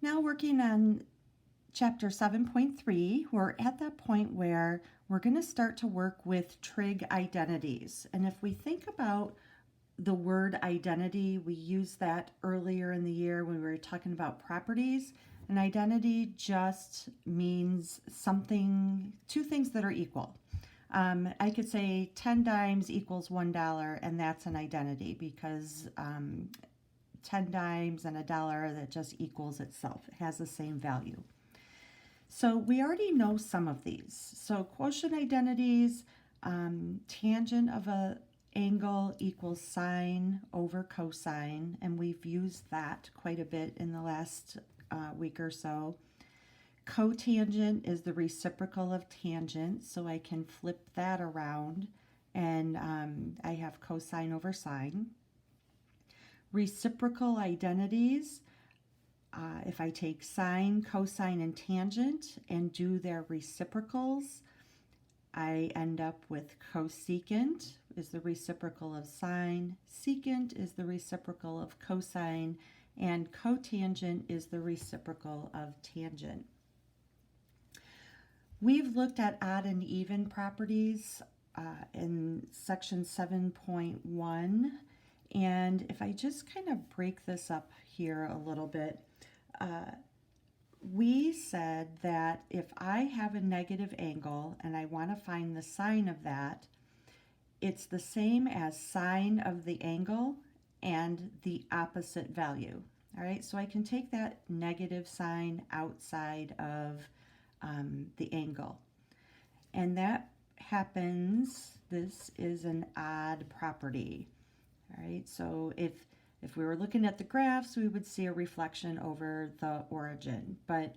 Now working on chapter 7.3, we're at that point where we're going to start to work with trig identities. And if we think about the word identity, we used that earlier in the year when we were talking about properties. An identity just means something, two things that are equal. I could say 10 dimes equals $1, and that's an identity because 10 dimes and $1 that just equals itself. It has the same value. So we already know some of these. So quotient identities, tangent of a angle equals sine over cosine, and we've used that quite a bit in the last week or so. Cotangent is the reciprocal of tangent, so I can flip that around, and I have cosine over sine. Reciprocal identities, if I take sine, cosine, and tangent and do their reciprocals, I end up with cosecant is the reciprocal of sine, secant is the reciprocal of cosine, and cotangent is the reciprocal of tangent. We've looked at odd and even properties in section 7.1, and if I just kind of break this up here a little bit, we said that if I have a negative angle and I want to find the sine of that, it's the same as sine of the angle and the opposite value. All right, so I can take that negative sign outside of the angle. And that happens, this is an odd property. All right, so if we were looking at the graphs, we would see a reflection over the origin. But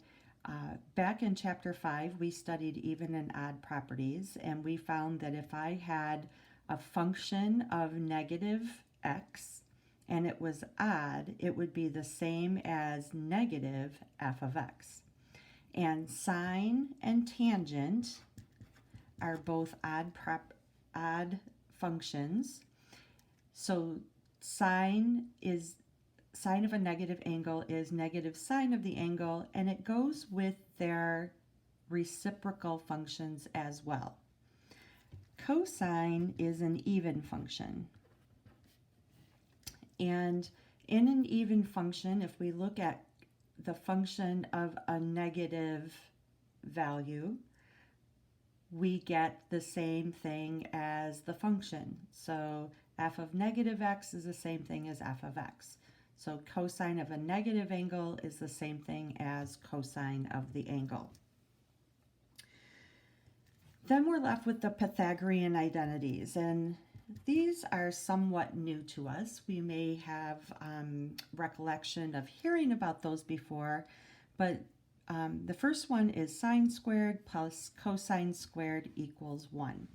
back in chapter 5, we studied even and odd properties, and we found that if I had a function of negative x and it was odd, it would be the same as negative f of x. And sine and tangent are both odd functions. So sine of a negative angle is negative sine of the angle, and it goes with their reciprocal functions as well. Cosine is an even function. And in an even function, if we look at the function of a negative value, we get the same thing as the function. So f of negative x is the same thing as f of x. So cosine of a negative angle is the same thing as cosine of the angle. Then we're left with the Pythagorean identities, and these are somewhat new to us. We may have recollection of hearing about those before, but the first one is sine squared plus cosine squared equals 1.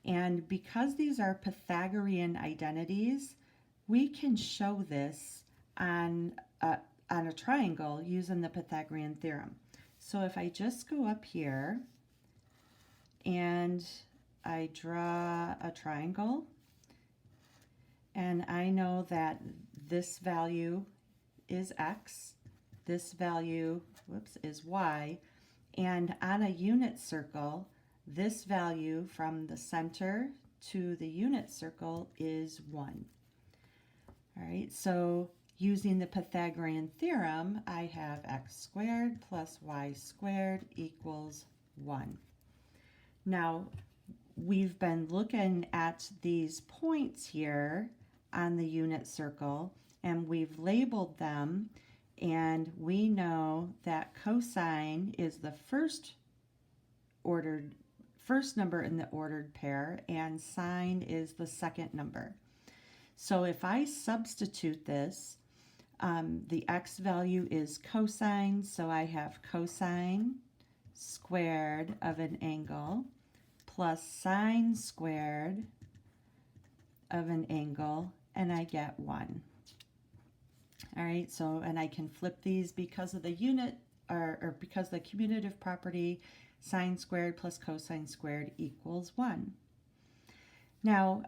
And because these are Pythagorean identities, we can show this on a triangle using the Pythagorean theorem. So if I just go up here and I draw a triangle, and I know that this value is x, this value, is y, and on a unit circle, this value from the center to the unit circle is 1. All right, so using the Pythagorean theorem, I have x squared plus y squared equals 1. Now, we've been looking at these points here on the unit circle, and we've labeled them, and we know that cosine is the first number in the ordered pair, and sine is the second number. So if I substitute this, the x value is cosine, so I have cosine squared of an angle plus sine squared of an angle, and I get 1. All right, so, and I can flip these because of the unit, or because the commutative property, sine squared plus cosine squared equals 1. Now,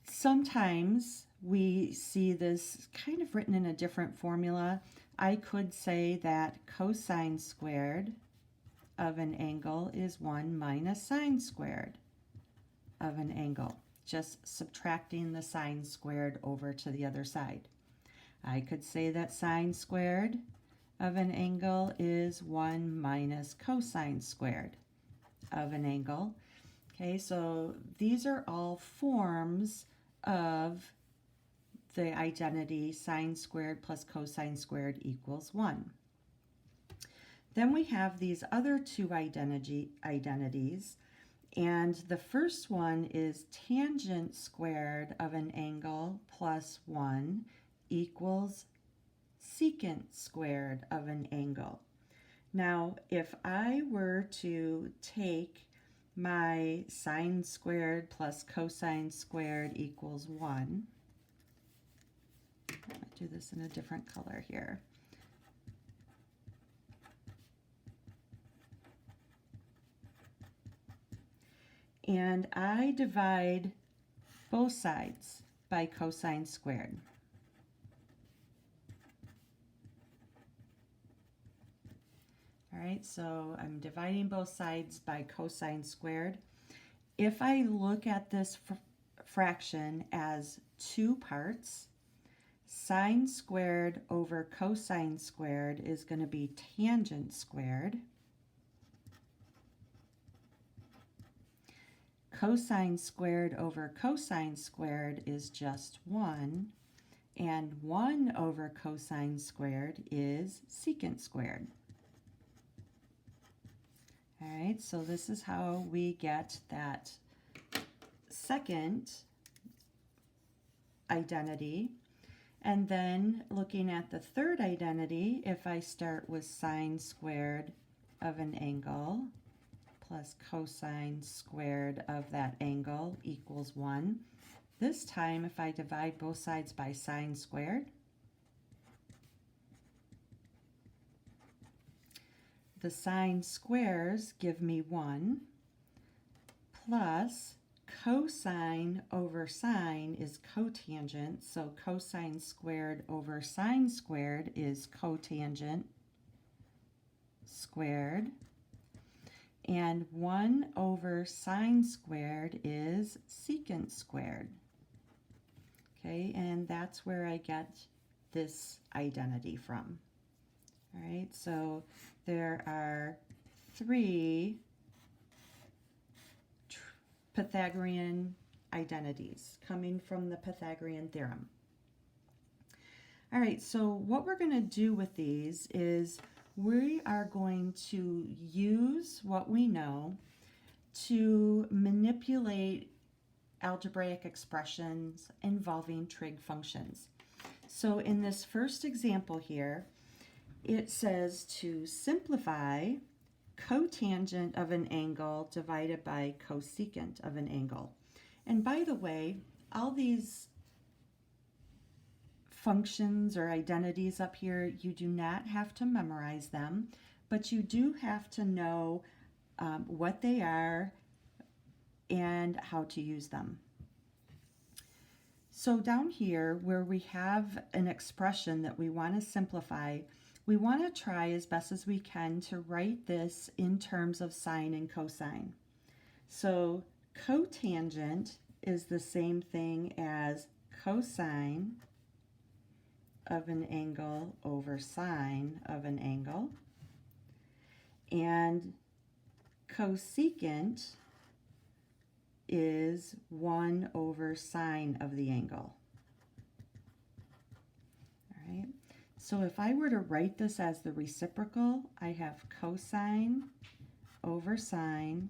sometimes we see this kind of written in a different formula. I could say that cosine squared of an angle is 1 minus sine squared of an angle, just subtracting the sine squared over to the other side. I could say that sine squared of an angle is 1 minus cosine squared of an angle. Okay, so these are all forms of the identity sine squared plus cosine squared equals 1. Then we have these other two identities, and the first one is tangent squared of an angle plus 1 equals secant squared of an angle. Now, if I were to take my sine squared plus cosine squared equals 1, I'll do this in a different color here. And I divide both sides by cosine squared. All right, so I'm dividing both sides by cosine squared. If I look at this fraction as two parts, sine squared over cosine squared is going to be tangent squared. Cosine squared over cosine squared is just 1, and 1 over cosine squared is secant squared. All right, so this is how we get that second identity. And then looking at the third identity, if I start with sine squared of an angle plus cosine squared of that angle equals 1. This time, if I divide both sides by sine squared, the sine squares give me 1, plus cosine over sine is cotangent, so cosine squared over sine squared is cotangent squared. And 1 over sine squared is secant squared. Okay, and that's where I get this identity from. All right, so there are 3 Pythagorean identities coming from the Pythagorean theorem. All right, so what we're going to do with these is we are going to use what we know to manipulate algebraic expressions involving trig functions. So in this first example here, it says to simplify cotangent of an angle divided by cosecant of an angle. And by the way, all these functions or identities up here, you do not have to memorize them, but you do have to know what they are and how to use them. So down here where we have an expression that we want to simplify, we want to try as best as we can to write this in terms of sine and cosine. So cotangent is the same thing as cosine of an angle over sine of an angle, and cosecant is 1 over sine of the angle. All right, so if I were to write this as the reciprocal, I have cosine over sine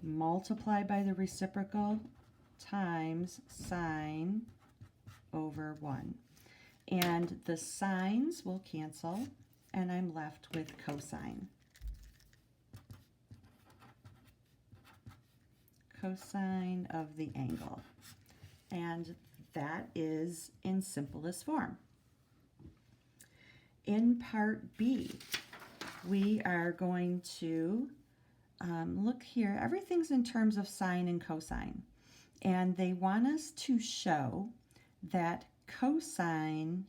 multiplied by the reciprocal times sine over 1. And the sines will cancel, and I'm left with cosine. Cosine of the angle. And that is in simplest form. In part B, we are going to look here. Everything's in terms of sine and cosine. And they want us to show that cosine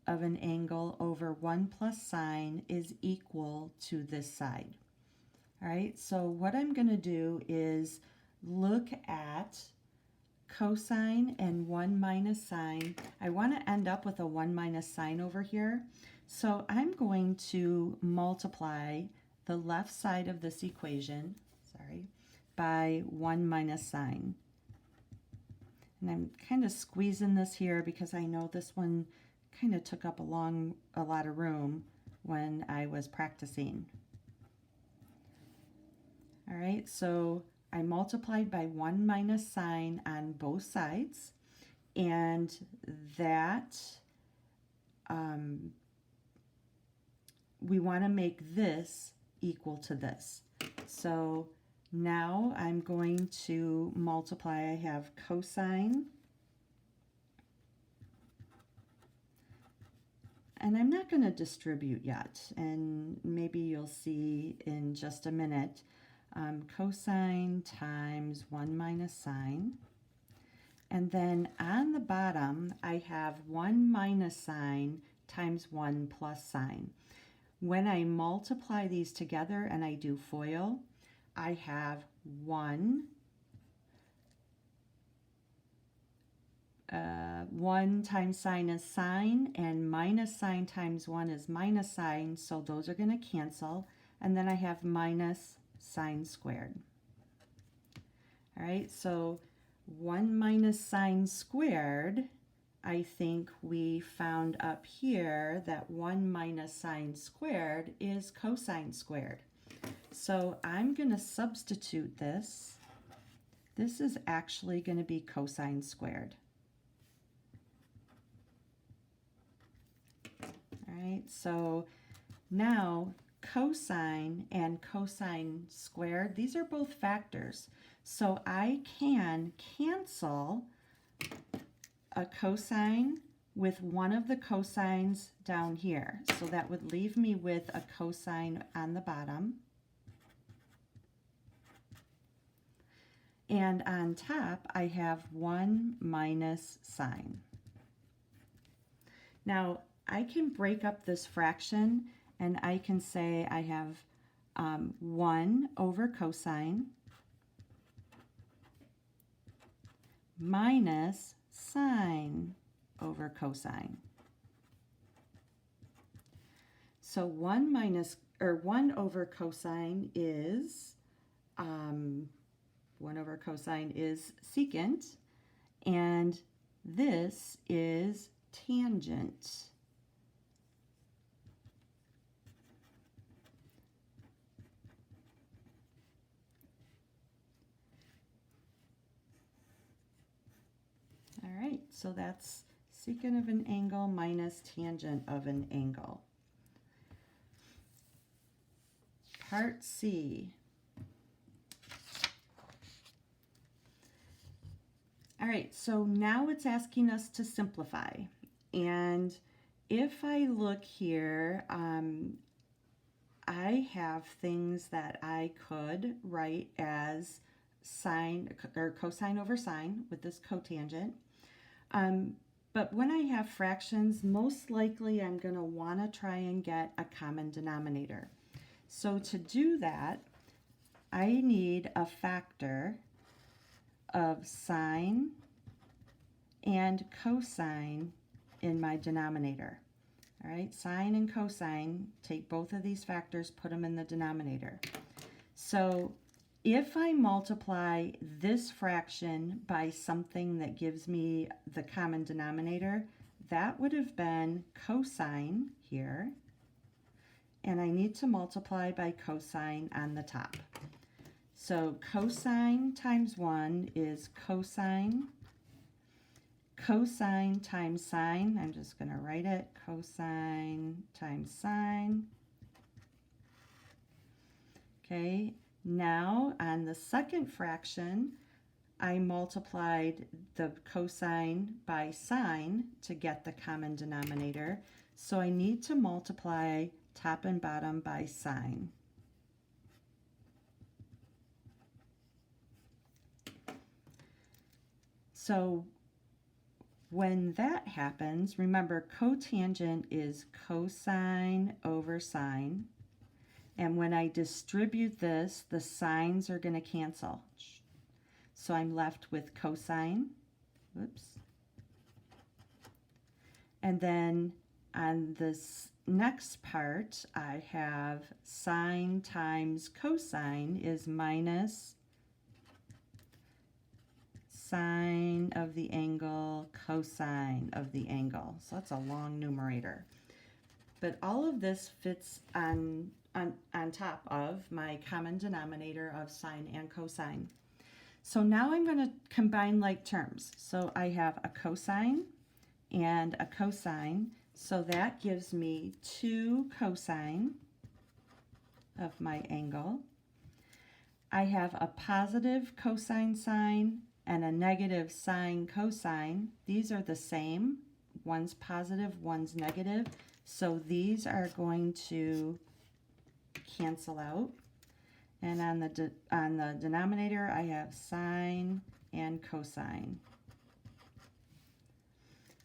of an angle over 1 plus sine is equal to this side. All right, so what I'm going to do is look at cosine and 1 minus sine. I want to end up with a 1 minus sine over here. So I'm going to multiply the left side of this equation, by 1 minus sine. And I'm kind of squeezing this here because I know this one kind of took up a lot of room when I was practicing. All right, so I multiplied by 1 minus sine on both sides, and that we want to make this equal to this. So now I'm going to multiply. I have cosine, and I'm not going to distribute yet, and maybe you'll see in just a minute. Cosine times 1 minus sine. And then on the bottom, I have 1 minus sine times 1 plus sine. When I multiply these together and I do FOIL, I have 1 times sine is sine, and minus sine times 1 is minus sine, so those are going to cancel. And then I have minus sine squared. All right, so 1 minus sine squared, I think we found up here that 1 minus sine squared is cosine squared. So I'm going to substitute this. This is actually going to be cosine squared. All right, so now cosine and cosine squared, these are both factors. So I can cancel a cosine with one of the cosines down here. So that would leave me with a cosine on the bottom. And on top, I have 1 minus sine. Now, I can break up this fraction, and I can say I have 1 over cosine minus sine over cosine. So 1 over cosine is 1 over cosine is secant, and this is tangent. All right, so that's secant of an angle minus tangent of an angle. Part C. All right, so now it's asking us to simplify. And if I look here, I have things that I could write as sine or cosine over sine with this cotangent. But when I have fractions, most likely I'm going to want to try and get a common denominator. So to do that, I need a factor of sine and cosine in my denominator. All right, sine and cosine, take both of these factors, put them in the denominator. So if I multiply this fraction by something that gives me the common denominator, that would have been cosine here, and I need to multiply by cosine on the top. So cosine times 1 is cosine. Cosine times sine, I'm just going to write it, cosine times sine. Okay, now on the second fraction, I multiplied the cosine by sine to get the common denominator. So I need to multiply top and bottom by sine. So when that happens, remember cotangent is cosine over sine. And when I distribute this, the signs are going to cancel. So I'm left with cosine. Whoops. And then on this next part, I have sine times cosine is minus sine of the angle, cosine of the angle. So that's a long numerator. But all of this fits on top of my common denominator of sine and cosine. So now I'm going to combine like terms. So I have a cosine and a cosine. So that gives me 2 cosine of my angle. I have a positive cosine sine and a negative sine cosine. These are the same. One's positive, one's negative. So these are going to cancel out. And on the denominator, I have sine and cosine.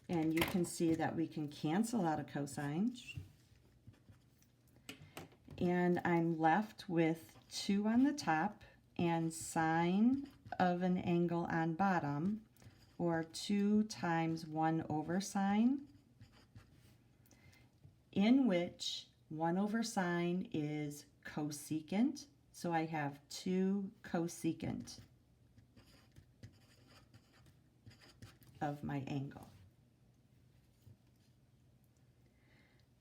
And you can see that we can cancel out a cosine. And I'm left with 2 on the top and sine of an angle on bottom, or 2 times 1 over sine, in which 1 over sine is cosecant. So I have 2 cosecant of my angle.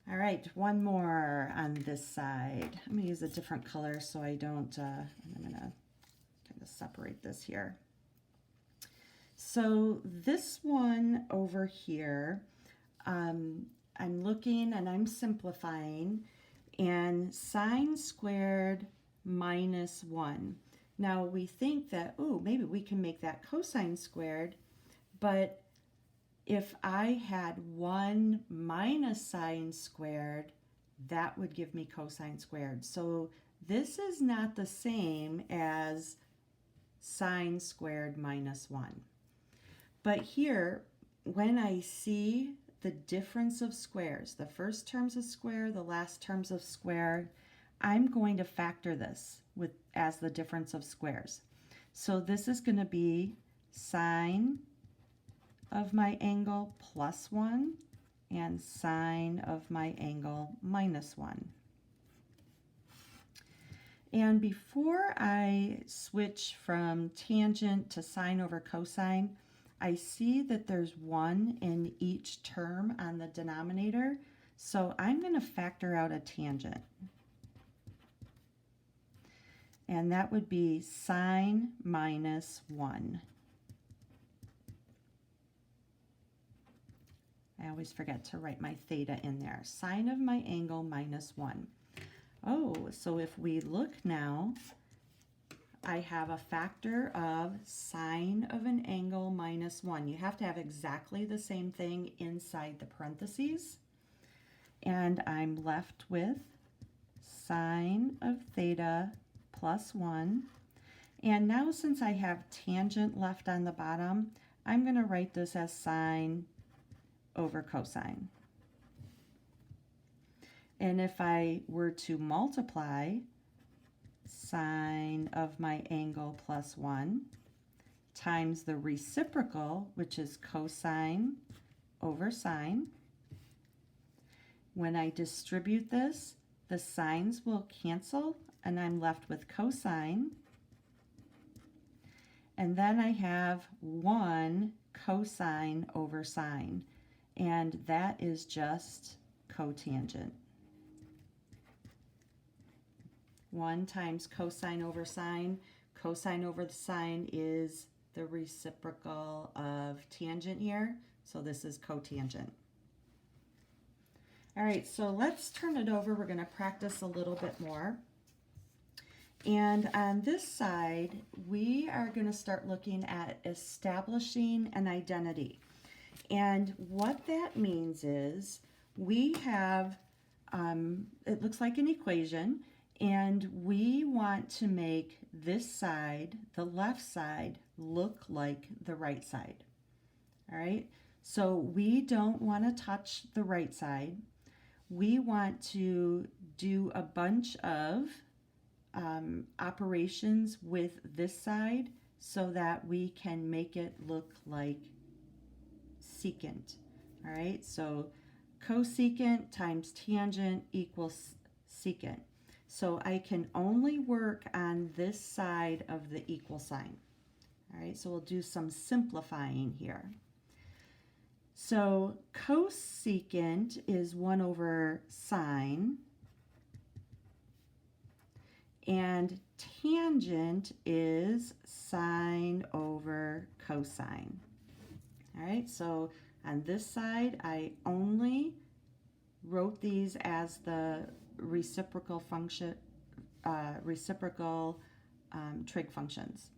All right, one more on this side. I'm going to use a different color so I don't, I'm going to kind of separate this here. So this one over here, I'm looking and I'm simplifying, and sine squared minus 1. Now we think that, oh, maybe we can make that cosine squared, but if I had 1 minus sine squared, that would give me cosine squared. So this is not the same as sine squared minus 1. But here, when I see the difference of squares, the first terms of square, the last terms of square, I'm going to factor this as the difference of squares. So this is going to be sine of my angle plus 1 and sine of my angle minus 1. And before I switch from tangent to sine over cosine, I see that there's 1 in each term on the denominator, so I'm going to factor out a tangent. And that would be sine minus 1. I always forget to write my theta in there. Sine of my angle minus 1. Oh, so if we look now, I have a factor of sine of an angle minus 1. You have to have exactly the same thing inside the parentheses. And I'm left with sine of theta plus 1. And now since I have tangent left on the bottom, I'm going to write this as sine over cosine. And if I were to multiply sine of my angle plus 1 times the reciprocal, which is cosine over sine, when I distribute this, the signs will cancel and I'm left with cosine. And then I have 1 cosine over sine, and that is just cotangent. 1 times cosine over sine. Cosine over the sine is the reciprocal of tangent here, so this is cotangent. All right, so let's turn it over. We're going to practice a little bit more. And on this side, we are going to start looking at establishing an identity. And what that means is we have, it looks like an equation, and we want to make this side, the left side, look like the right side. All right, So we don't want to touch the right side. We want to do a bunch of operations with this side so that we can make it look like secant. All right, so cosecant times tangent equals secant. So I can only work on this side of the equal sign. All right, so we'll do some simplifying here. So cosecant is 1 over sine, and tangent is sine over cosine. All right, so on this side, I only wrote these as the reciprocal function, trig functions.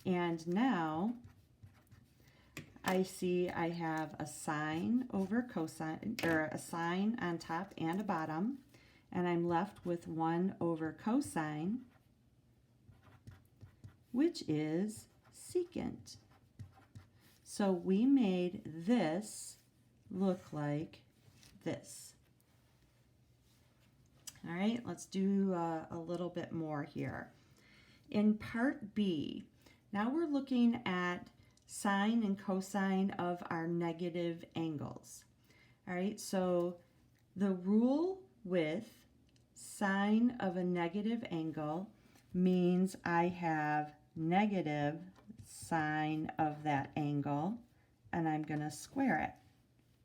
And now I see I have a sine over cosine, or a sine on top and a bottom, and I'm left with 1 over cosine, which is secant. So we made this look like this. All right, let's do a little bit more here. In part B, now we're looking at sine and cosine of our negative angles. All right, so the rule with sine of a negative angle means I have negative sine of that angle, and I'm going to square it.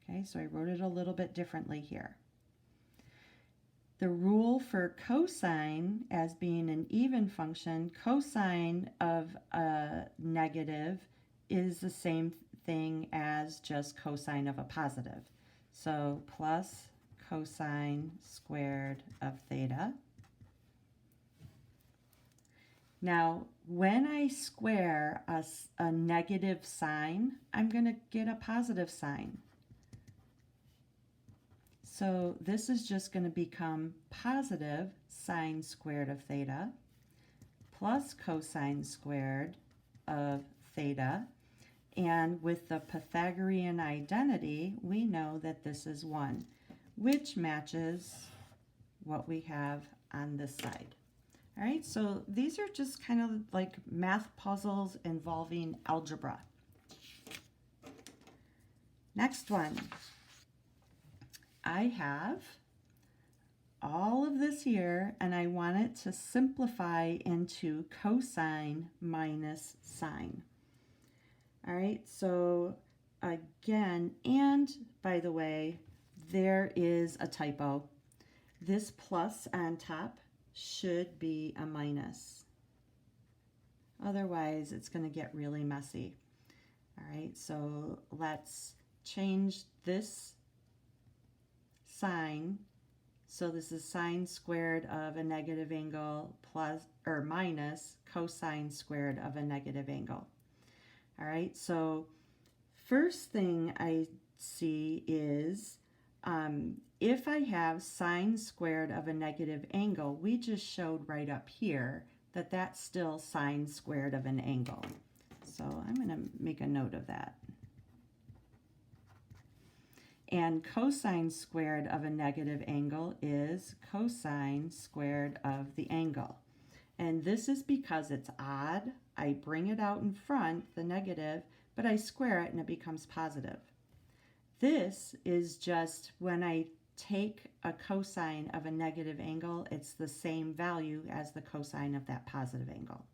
Okay, so I wrote it a little bit differently here. The rule for cosine as being an even function, cosine of a negative is the same thing as just cosine of a positive. So plus cosine squared of theta. Now, when I square a negative sign, I'm going to get a positive sign. So this is just going to become positive sine squared of theta plus cosine squared of theta. And with the Pythagorean identity, we know that this is 1, which matches what we have on this side. All right, so these are just kind of like math puzzles involving algebra. Next one. I have all of this here, and I want it to simplify into cosine minus sine. All right, so again, and by the way, there is a typo. This plus on top should be a minus. Otherwise, it's going to get really messy. All right, so let's change this sine. So this is sine squared of a negative angle plus or minus cosine squared of a negative angle. All right, so first thing I see is if I have sine squared of a negative angle, we just showed right up here that that's still sine squared of an angle. So I'm going to make a note of that. And cosine squared of a negative angle is cosine squared of the angle. And this is because it's odd. I bring it out in front, the negative, but I square it and it becomes positive. This is just when I take a cosine of a negative angle, it's the same value as the cosine of that positive angle.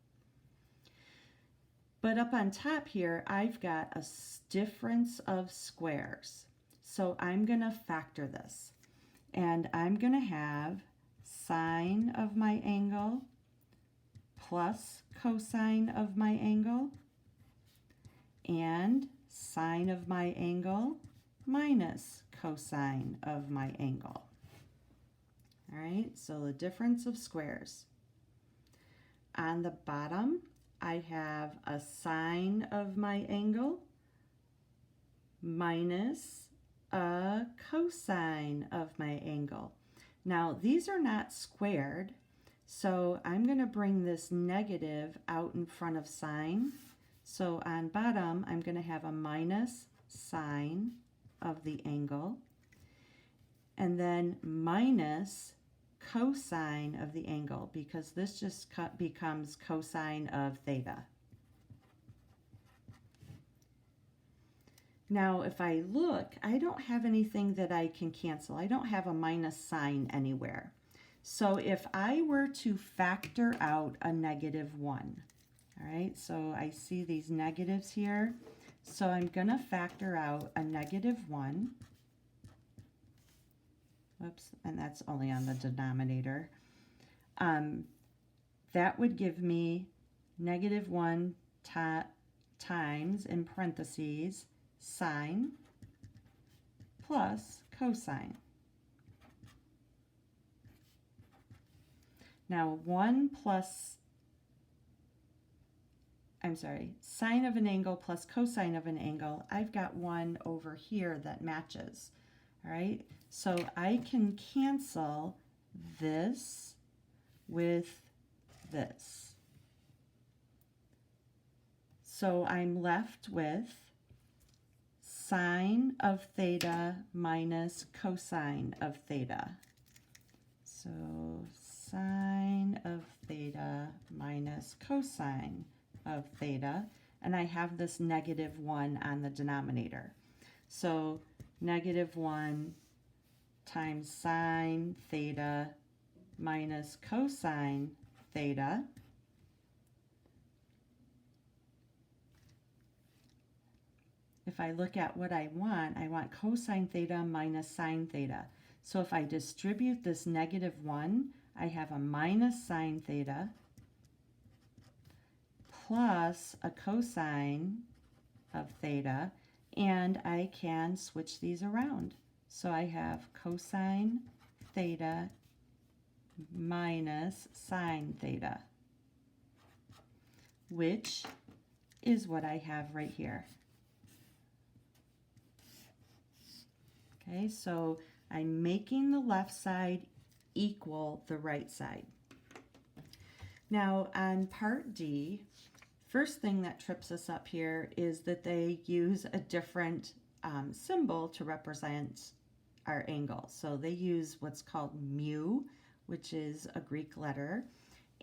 But up on top here, I've got a difference of squares. So I'm going to factor this. And I'm going to have sine of my angle plus cosine of my angle and sine of my angle minus cosine of my angle. All right, so the difference of squares. On the bottom, I have a sine of my angle minus a cosine of my angle. Now, these are not squared, so I'm going to bring this negative out in front of sine. So on bottom, I'm going to have a minus sine of the angle, and then minus cosine of the angle, because this just becomes cosine of theta. Now, if I look, I don't have anything that I can cancel. I don't have a minus sign anywhere. So if I were to factor out a -1, all right, so I see these negatives here. So I'm going to factor out a -1. Whoops, and that's only on the denominator. That would give me -1 times, in parentheses, sine plus cosine. Now sine of an angle plus cosine of an angle, I've got one over here that matches. All right, so I can cancel this with this. So I'm left with sine of theta minus cosine of theta. So sine of theta minus cosine of theta, and I have this -1 on the denominator. So -1 times sine theta minus cosine theta. If I look at what I want cosine theta minus sine theta. So if I distribute this -1, I have a minus sine theta plus a cosine of theta, and I can switch these around. So I have cosine theta minus sine theta, which is what I have right here. Okay, so I'm making the left side equal the right side. Now on part D, first thing that trips us up here is that they use a different symbol to represent our angle. So they use what's called mu, which is a Greek letter,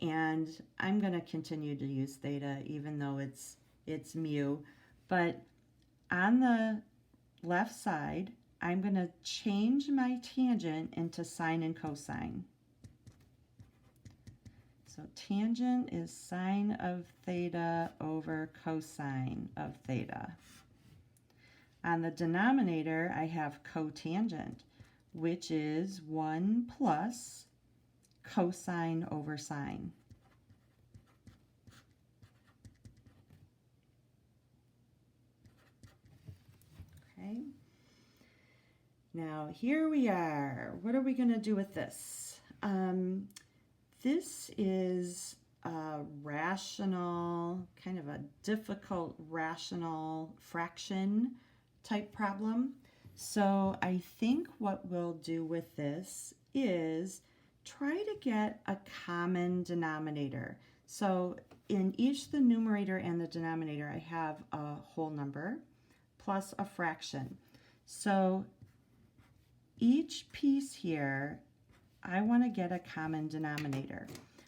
and I'm going to continue to use theta even though it's mu. But on the left side, I'm going to change my tangent into sine and cosine. So tangent is sine of theta over cosine of theta. On the denominator, I have cotangent, which is 1 plus cosine over sine. Okay. Now here we are. What are we going to do with this? This is a rational, kind of a difficult rational fraction type problem. So I think what we'll do with this is try to get a common denominator. So in each the numerator and the denominator, I have a whole number plus a fraction. So each piece here, I want to get a common denominator.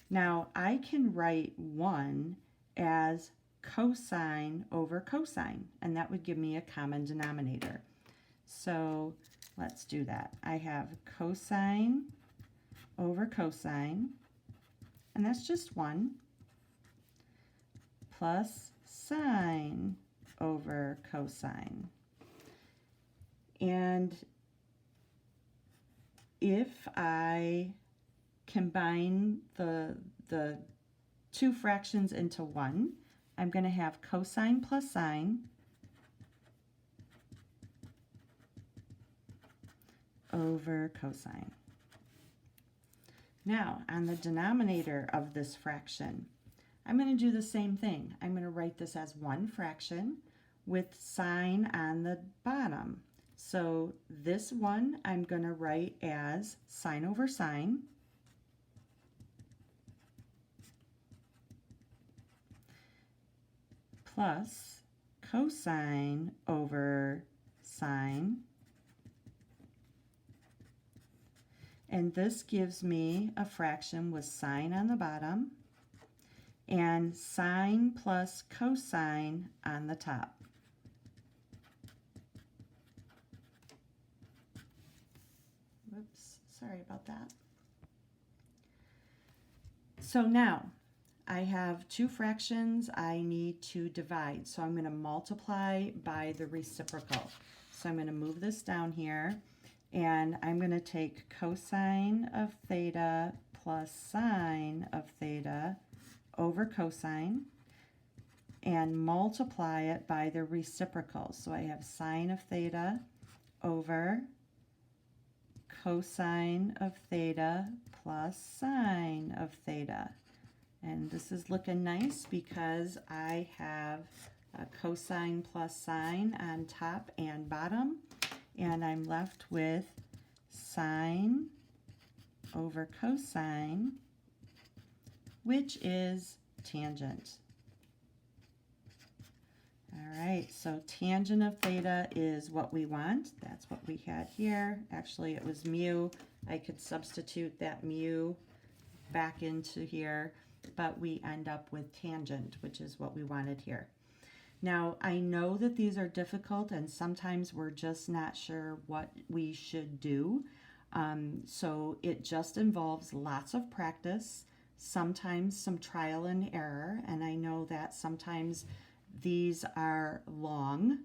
Now I can write 1 as cosine over cosine, and that would give me a common denominator. So let's do that. I have cosine over cosine, and that's just 1, plus sine over cosine. And if I combine the two fractions into one, I'm going to have cosine plus sine over cosine. Now, on the denominator of this fraction, I'm going to do the same thing. I'm going to write this as one fraction with sine on the bottom. So this one I'm going to write as sine over sine plus cosine over sine. And this gives me a fraction with sine on the bottom and sine plus cosine on the top. Whoops, sorry about that. So now I have two fractions I need to divide. So I'm going to multiply by the reciprocal. So I'm going to move this down here, and I'm going to take cosine of theta plus sine of theta over cosine and multiply it by the reciprocal. So I have sine of theta over cosine of theta plus sine of theta. And this is looking nice because I have a cosine plus sine on top and bottom, and I'm left with sine over cosine, which is tangent. All right, so tangent of theta is what we want. That's what we had here. Actually, it was mu. I could substitute that mu back into here, but we end up with tangent, which is what we wanted here. Now, I know that these are difficult, and sometimes we're just not sure what we should do. So it just involves lots of practice, sometimes some trial and error, and I know that sometimes these are long,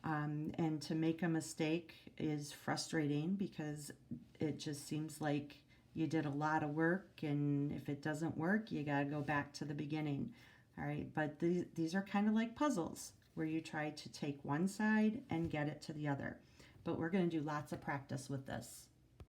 and to make a mistake is frustrating because it just seems like you did a lot of work, and if it doesn't work, you got to go back to the beginning. All right, but these are kind of like puzzles where you try to take one side and get it to the other. But we're going to do lots of practice with this.